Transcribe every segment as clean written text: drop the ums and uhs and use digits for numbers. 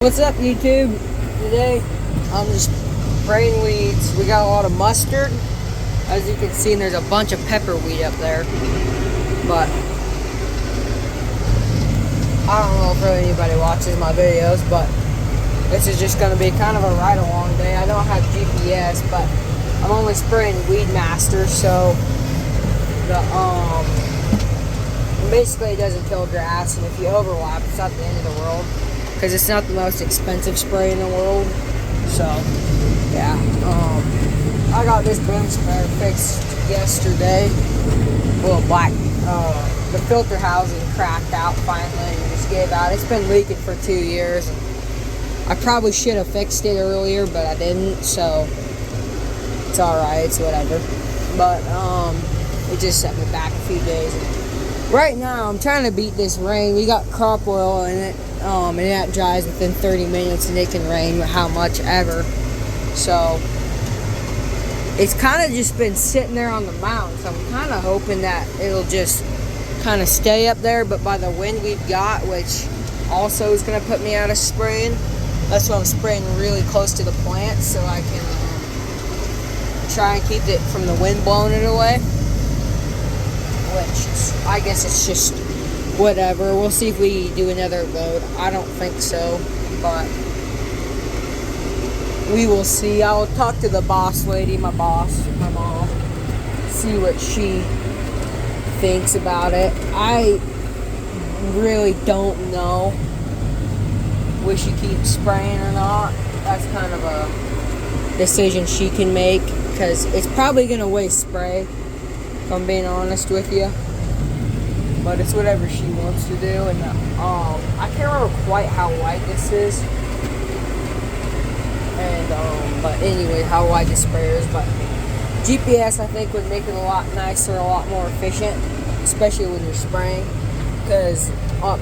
What's up, YouTube? Today I'm just spraying weeds. We got a lot of mustard. As you can see, there's a bunch of pepper weed up there. But I don't know if really anybody watches my videos, but this is just going to be kind of a ride-along day. I don't have GPS, but I'm only spraying Weed Master, so the basically it doesn't kill grass, and if you overlap, it's not the end of the world. Because it's not the most expensive spray in the world. So, yeah. I got this boom sprayer fixed yesterday. Well, the filter housing cracked out finally and just gave out. It's been leaking for 2 years. I probably should have fixed it earlier, but I didn't. So, it's alright. It's whatever. But, it just set me back a few days. Right now, I'm trying to beat this rain. We got crop oil in it. And that dries within 30 minutes, and it can rain how much ever. So it's kind of just been sitting there on the mountain. So I'm kind of hoping that it'll just kind of stay up there. But by the wind we've got, which also is going to put me out of spraying, that's why I'm spraying really close to the plant so I can try and keep it from the wind blowing it away. Which I guess it's just whatever. We'll see if we do another load. I don't think so, but we will see. I'll talk to the boss lady, my mom, see what she thinks about it. I really don't know. We should keep spraying or not. That's kind of a decision she can make, because it's probably going to waste spray, if I'm being honest with you. But it's whatever she wants to do, and I can't remember quite how wide this is, and but anyway, how wide the sprayer is. But GPS, I think, would make it a lot nicer, a lot more efficient, especially when you're spraying. Because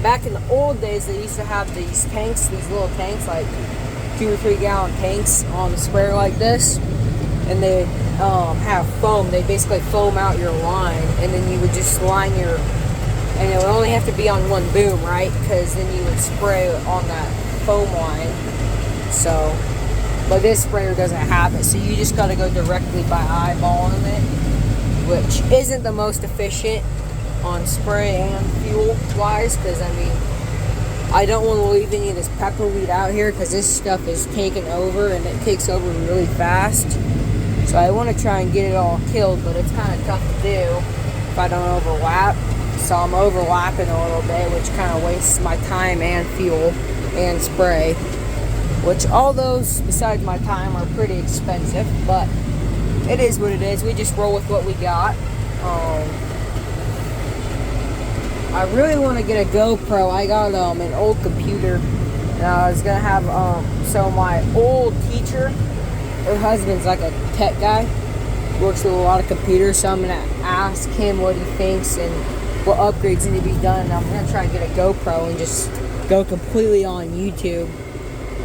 back in the old days, they used to have these tanks, these little tanks, like 2 or 3 gallon tanks on the sprayer like this, and they have foam. They basically foam out your line, and then you would just line your. And it would only have to be on one boom, right? Because then you would spray on that foam line. So, but this sprayer doesn't have it. So you just got to go directly by eyeballing it, which isn't the most efficient on spray and fuel wise. Because, I mean, I don't want to leave any of this pepper weed out here, because this stuff is taking over, and it takes over really fast. So I want to try and get it all killed, but it's kind of tough to do if I don't overlap. So I'm overlapping a little bit, which kind of wastes my time and fuel and spray. Which all those, besides my time, are pretty expensive. But it is what it is. We just roll with what we got. I really want to get a GoPro. I got an old computer. And I was going to have, so my old teacher, her husband's like a tech guy. Works with a lot of computers. So I'm going to ask him what he thinks and what upgrades need to be done. I'm going to try and get a GoPro and just go completely on YouTube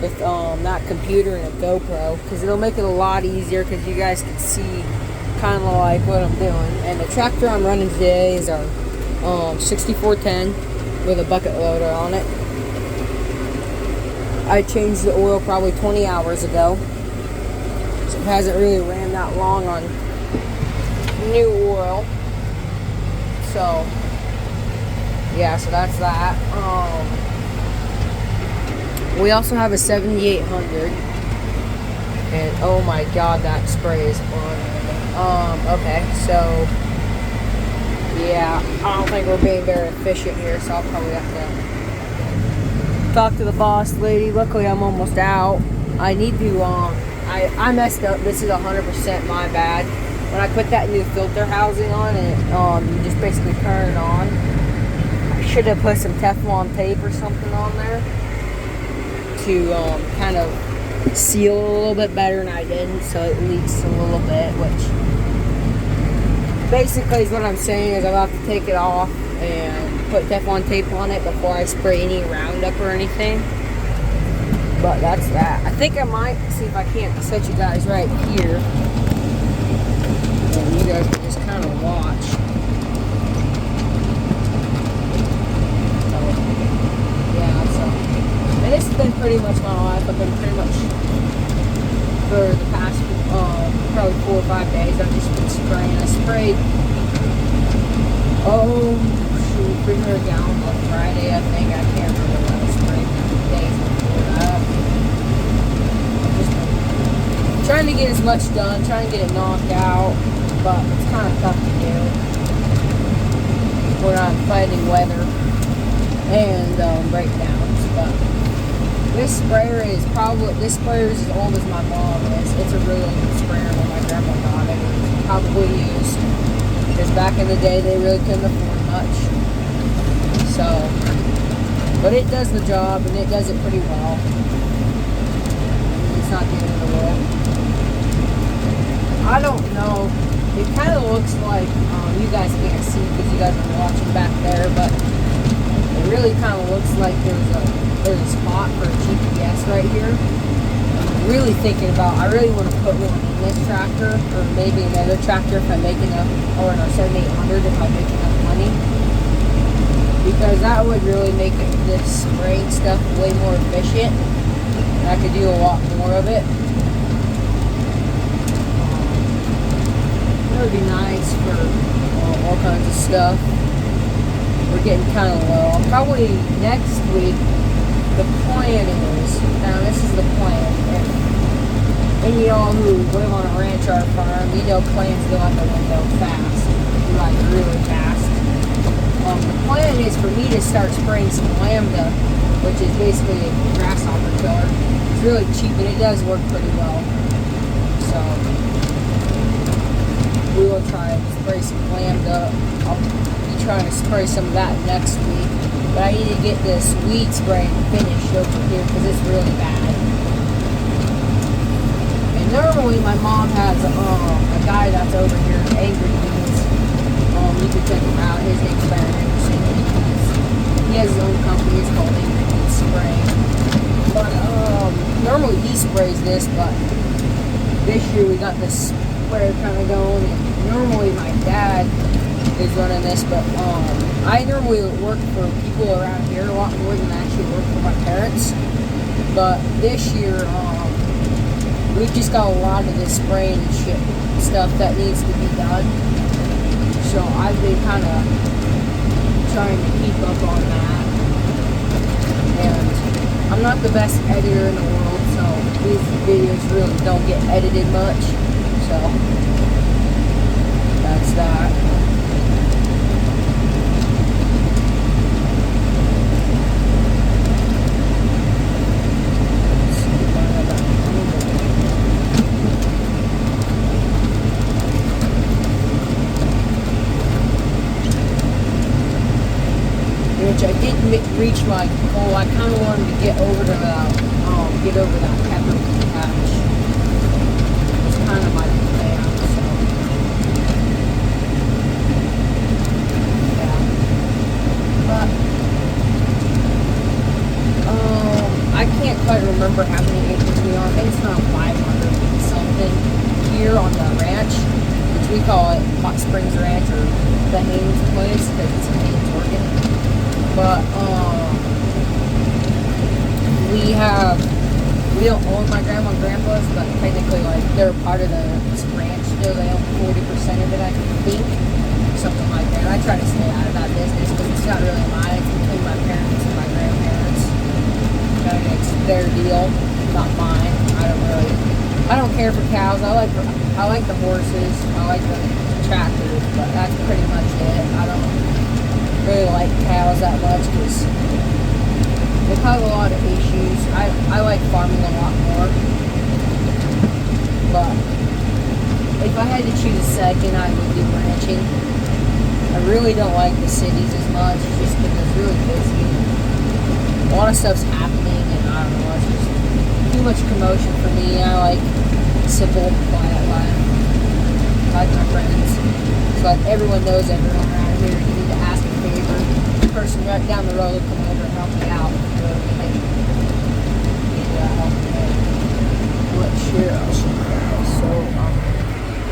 with that computer and a GoPro, because it'll make it a lot easier, because you guys can see kind of like what I'm doing. And the tractor I'm running today is our 6410 with a bucket loader on it. I changed the oil probably 20 hours ago, so it hasn't really ran that long on new oil. So yeah, so that's that. We also have a 7800, and oh my god, that spray is on. Okay, so yeah, I don't think we're being very efficient here, so I'll probably have to talk to the boss lady. Luckily, I'm almost out. I need to. I messed up. This is 100% my bad. When I put that new filter housing on, and you just basically turn it on. Should have put some Teflon tape or something on there to kind of seal a little bit better, and I didn't, so it leaks a little bit, which basically is what I'm saying is I'll have to take it off and put Teflon tape on it before I spray any Roundup or anything. But that's that. I think I might see if I can't set you guys right here, and you guys can just kind of watch. Yeah, so And this has been pretty much my life. I've been pretty much, for the past probably 4 or 5 days, I've just been spraying. I sprayed, 300 gallons on Friday, I think. I can't remember when I sprayed days before that. Just trying to get as much done, trying to get it knocked out, but it's kind of tough to do. We're not fighting weather and breakdowns, but this sprayer is as old as my mom is. It's a really old sprayer when my grandma got it. It was probably used, because back in the day they really couldn't afford much. So, but it does the job, and it does it pretty well. It's not the end of the world. I don't know. It kind of looks like, you guys can't see because you guys are watching back there, but it really kind of looks like there's a spot for a GPS right here. I'm really thinking about, I really want to put one in this tractor, or maybe another tractor if I make enough, or in our 7800 if I make enough money. Because that would really make this spraying stuff way more efficient. And I could do a lot more of it. It would be nice for all kinds of stuff. We're getting kind of low. Probably next week, the plan is, now this is the plan. And y'all who live on a ranch or a farm, you know plans go out the window fast. Like really fast. The plan is for me to start spraying some Lambda, which is basically a grasshopper killer. It's really cheap and it does work pretty well. So we will try to spray some Lambda. I'll be trying to spray some of that next week. But I need to get this weed spraying finished over here because it's really bad. And normally my mom has a guy that's over here, Angry Beans. You can check him out. His name's Baron Anderson. He has his own company. It's called Angry Beans Spraying. But normally he sprays this, but this year we got this sprayer kind of going. And normally my dad is running this, but I normally work for people around here a lot more than I actually work for my parents. But this year, we've just got a lot of this spraying and shit stuff that needs to be done. So I've been kind of trying to keep up on that. And I'm not the best editor in the world, so these videos really don't get edited much. So that's that. Which I did reach my goal. I kind of wanted to get over to that pepper patch. It's kind of my plan. So yeah, but I can't quite remember how many acres we are. I think it's around 500 and something here on the ranch, which we call it Hot Springs Ranch or the Haynes place because it's in Haynes, Oregon. But we don't own my grandma and grandpa's, but technically like they're part of the ranch still. They own 40% of it, I think, something like that. I try to stay out of that business because it's not really mine. It's between my parents and my grandparents. It's their deal, not mine. I don't care for cows. I like the horses. I like the tractors, but that's pretty much it. I don't really like cows that much because they cause a lot of issues. I like farming a lot more, but if I had to choose a second, I would do ranching. I really don't like the cities as much just because it's really busy. A lot of stuff's happening and I don't know, it's just too much commotion for me. I like simple, quiet life. I like my friends. It's like everyone knows everyone around here. You need to ask a favor. The person right down the road will come over and help me out. You know what I mean? So,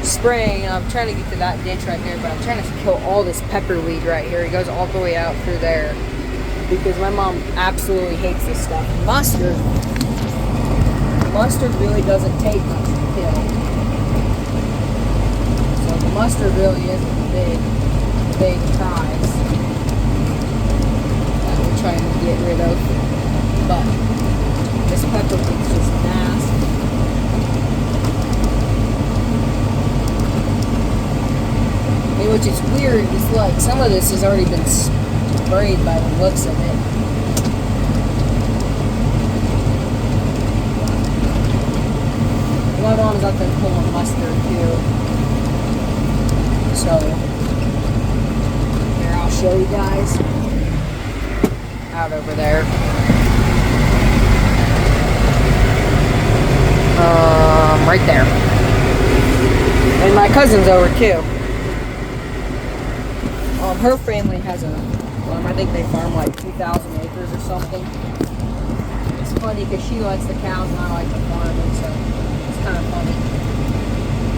spraying, I'm trying to get to that ditch right there, but I'm trying to kill all this pepper weed right here. It goes all the way out through there. because my mom absolutely hates this stuff. Mustard really doesn't take much to kill. So the mustard really isn't the big prize that we're trying to get rid of. But this pepper is just nasty. And which is weird, is like some of this has already been sprayed by the looks of it. My mom's out there pulling mustard too. So here, I'll show you guys. Out over there. Right there. And my cousin's over too. Her family has a farm. I think they farm like 2,000 acres or something. It's funny because she likes the cows and I like the farming, so it's kind of funny.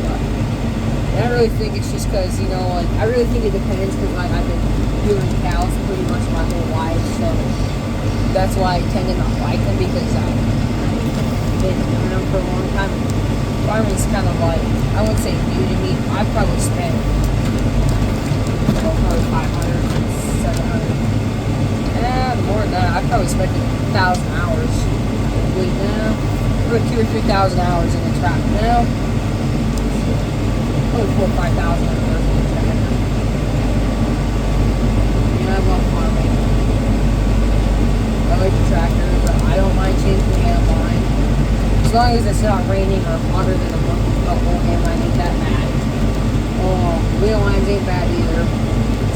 But I really think it's just because, you know, like, I really think it depends because, like, I've been doing cows pretty much my whole life, so that's why I tend to not like them because I've been doing them for a long time. Farming's kind of like, I wouldn't say new to me. I've probably spent probably 500, 700. More than that. I've probably spent 1,000 hours. Probably now. Probably 2,000 or 3,000 hours in the trap now. Probably 4,000 or 5,000 hours in the trap. Yeah, I love farming. I like the tractors, but I don't mind changing the hand line. As long as it's not raining or hotter than a whole hand line ain't that bad. Oh, wheel lines ain't bad either.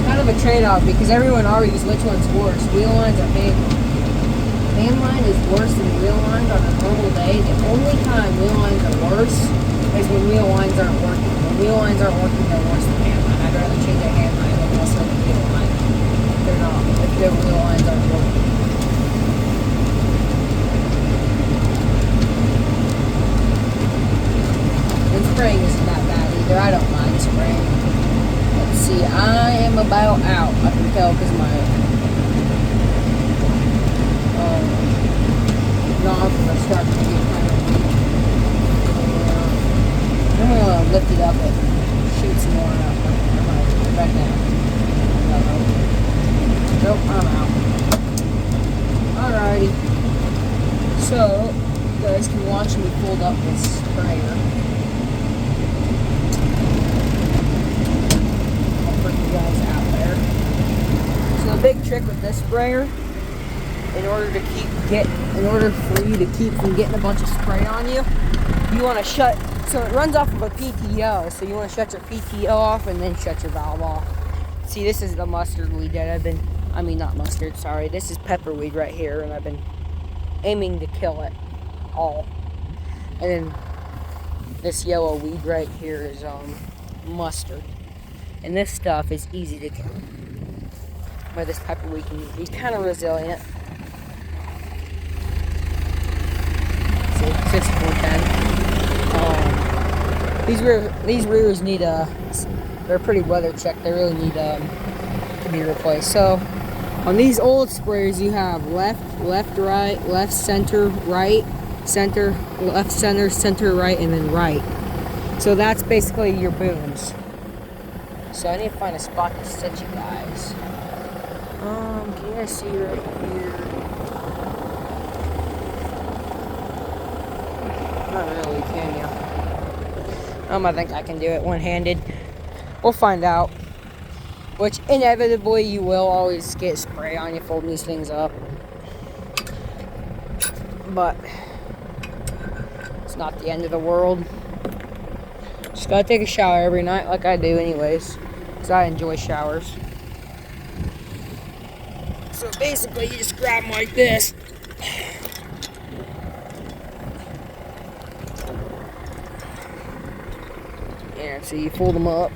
Kind of a trade-off because everyone argues which one's worse, wheel lines or hand line. Hand line is worse than wheel lines on a normal day. The only time wheel lines are worse is when wheel lines aren't working. When wheel lines aren't working, they're worse than hand line. I'd rather change a hand line than also a wheel line. If they're not, if their wheel lines aren't working. And spraying isn't that bad either. I don't mind spraying. See, I am about out. I can tell because my nostrils are starting to get kind of weak. I'm going to lift it up and shoot some more out. Back down. Nope, I'm out. Alrighty. So, you guys can watch me fold up this sprayer. Guys out there. So the big trick with this sprayer, in order for you to keep from getting a bunch of spray on you, you want to shut. So it runs off of a PTO. So you want to shut your PTO off and then shut your valve off. See, this is the mustard weed that not mustard. Sorry, this is pepper weed right here, and I've been aiming to kill it all. And then this yellow weed right here is mustard. And this stuff is easy to kill. But this pepper weed can be kind of resilient. See, 6410. These rears need they're pretty weather checked. They really need to be replaced. So on these old sprayers, you have left, right, left, center, right, center, left, center, right, and then right. So that's basically your booms. So I need to find a spot to set you guys. Can you guys see right here? Not really, can you? I think I can do it one-handed. We'll find out. Which inevitably you will always get spray on you folding these things up. But it's not the end of the world. Just gotta take a shower every night like I do anyways. Because I enjoy showers. So basically you just grab them like this. Yeah, so you fold them up.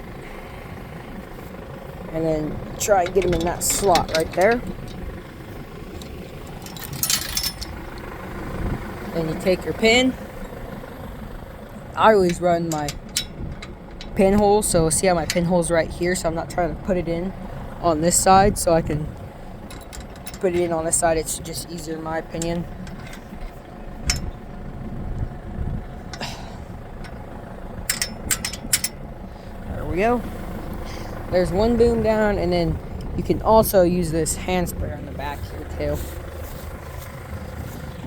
And then try and get them in that slot right there. Then you take your pin. I always run my pinhole, so see how my pinhole's right here, so I'm not trying to put it in on this side, so I can put it in on this side. It's just easier in my opinion. There we go. There's one boom down, and then you can also use this hand sprayer on the back here too.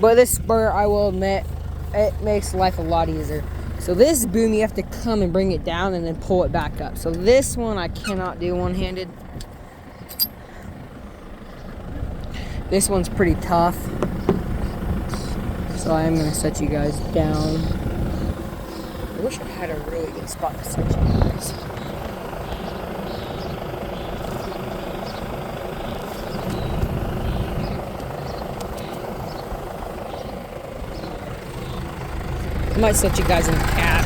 But this sprayer, I will admit, it makes life a lot easier. So this boom, you have to come and bring it down and then pull it back up. So this one, I cannot do one-handed. This one's pretty tough. So I am going to set you guys down. I wish I had a really good spot to set you guys. I might set you guys in the cab.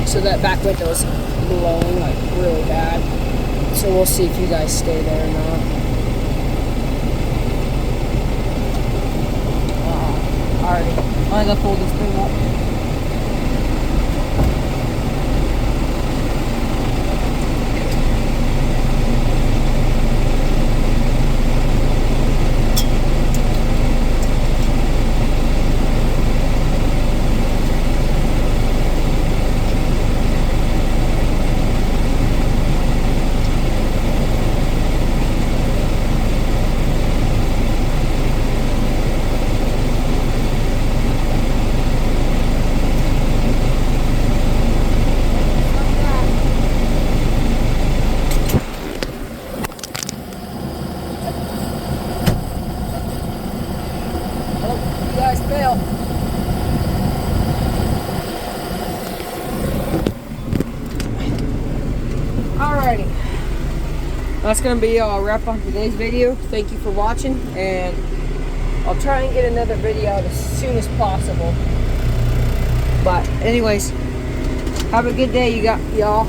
So that back window's blowing like really bad. So we'll see if you guys stay there or not. Alrighty, I'm gonna pull this thing up. Fail. Alrighty, that's gonna be a wrap on today's video. Thank you for watching, and I'll try and get another video out as soon as possible. But anyways, have a good day, y'all.